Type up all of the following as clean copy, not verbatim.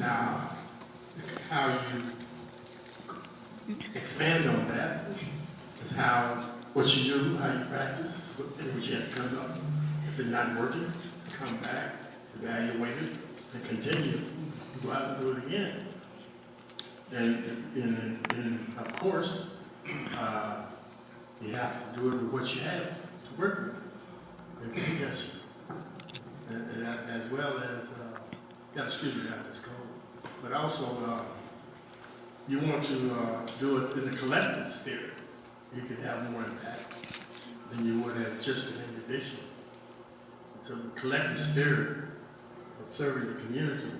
Now, how you expand on that is how, what you do, how you practice, what you have to come up. If it's not working, come back, evaluate it, and continue. Go out and do it again. And of course, you have to do it with what you have to work with, and suggestions. And as well as, got to excuse me after this cold, but also you want to do it in a collective spirit. You can have more impact than you would as just an individual. So the collective spirit of serving the community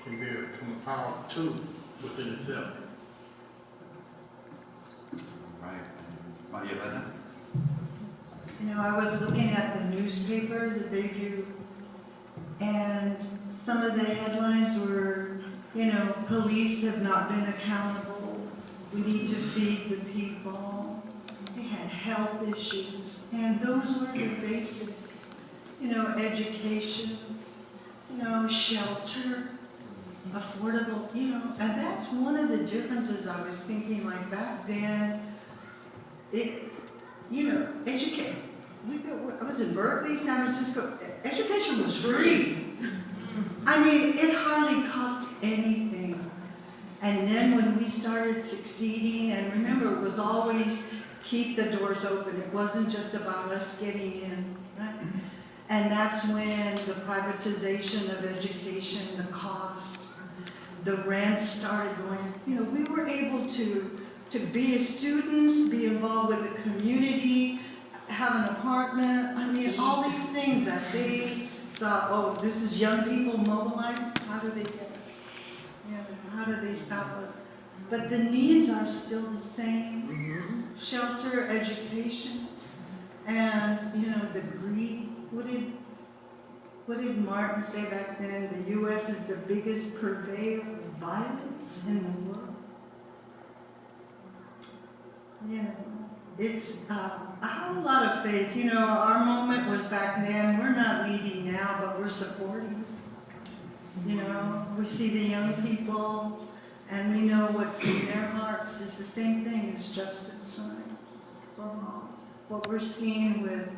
can become a powerful tool within itself. Right. Maria Elena? You know, I was looking at the newspaper, the debut, and some of the headlines were, you know, police have not been accountable. We need to feed the people. They had health issues, and those were the basic, you know, education, you know, shelter, affordable, you know, and that's one of the differences I was thinking, like back then, you know, I was in Berkeley, San Francisco, education was free. I mean, it hardly cost anything. And then when we started succeeding, and remember, it was always keep the doors open. It wasn't just about us getting in, right? And that's when the privatization of education, the cost, the rent started going, you know, we were able to be as students, be involved with the community, have an apartment. I mean, all these things that they saw, oh, this is young people mobilized, how do they get it? You know, how do they stop it? But the needs are still the same. Shelter, education, and, you know, the greed. What did Martin say back then? The U.S. is the biggest purveyor of violence in the world. You know, it's, I have a lot of faith. You know, our moment was back then. We're not leading now, but we're supporting. You know, we see the young people, and we know what's in their hearts is the same thing as justice, right? What we're seeing with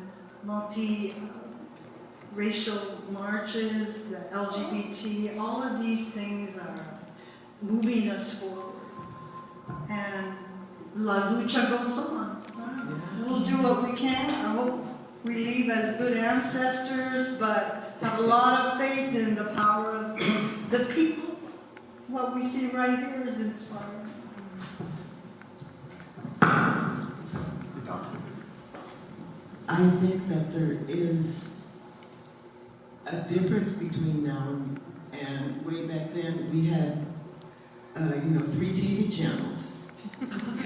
racial marches, the LGBT, all of these things are moving us forward. And la lucha goes on. We'll do what we can. I hope we leave as good ancestors, but have a lot of faith in the power of the people. What we see right here is inspiring. I think that there is a difference between now and way back then. We had, 3 TV channels.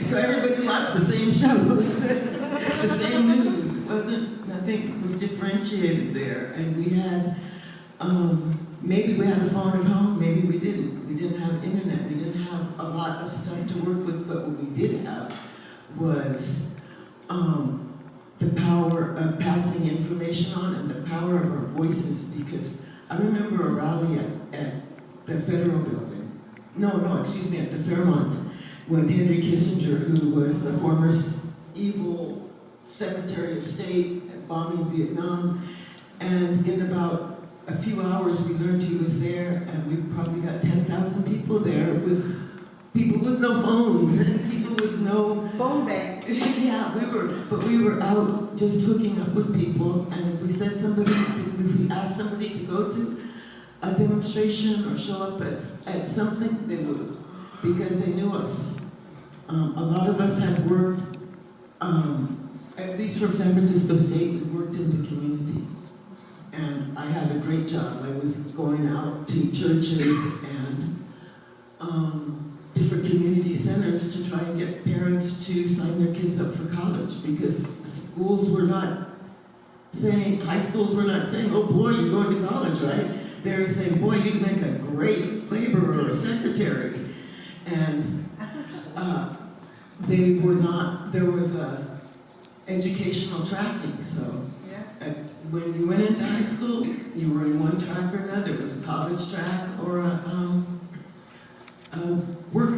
So everybody watched the same shows, the same news. It wasn't, nothing was differentiated there. And we had, maybe we had a phone at home, maybe we didn't. We didn't have internet, we didn't have a lot of stuff to work with, but what we did have was the power of passing information on and the power of our voices, because I remember a rally at the Federal Building. At the Fairmont, when Henry Kissinger, who was the former evil Secretary of State bombing Vietnam, and in about a few hours we learned he was there, and we probably got 10,000 people there with people with no phones and people with no Phone bank. Yeah, we were out just hooking up with people, and if we asked somebody to go to a demonstration or show up at something, they would, because they knew us. A lot of us have worked, at least from San Francisco State, we worked in the community. And I had a great job. I was going out to churches and different community centers to try and get parents to sign their kids up for college, because schools were not saying, high schools were not saying, oh boy, you're going to college, right? They were saying, boy, you'd make a great laborer or secretary. And they were not, there was a educational tracking, so when you went into high school, you were in one track or another. It was a college track or a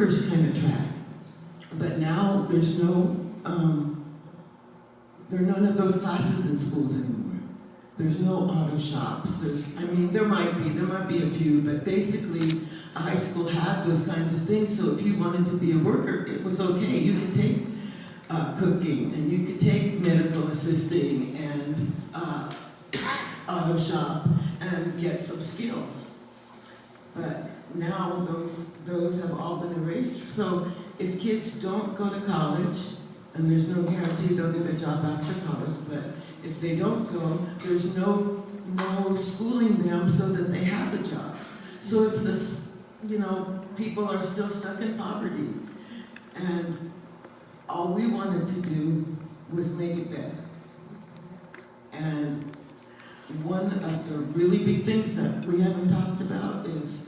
workers kind of track. But now there's no, there are none of those classes in schools anymore. There's no auto shops. There might be a few, but basically a high school had those kinds of things. So if you wanted to be a worker, it was okay. You could take cooking, and you could take medical assisting and auto shop and get some skills. But now those have all been erased. So if kids don't go to college, and there's no guarantee they'll get a job after college, but if they don't go, there's no schooling them so that they have a job. So it's this, people are still stuck in poverty. And all we wanted to do was make it better. And one of the really big things that we haven't talked about is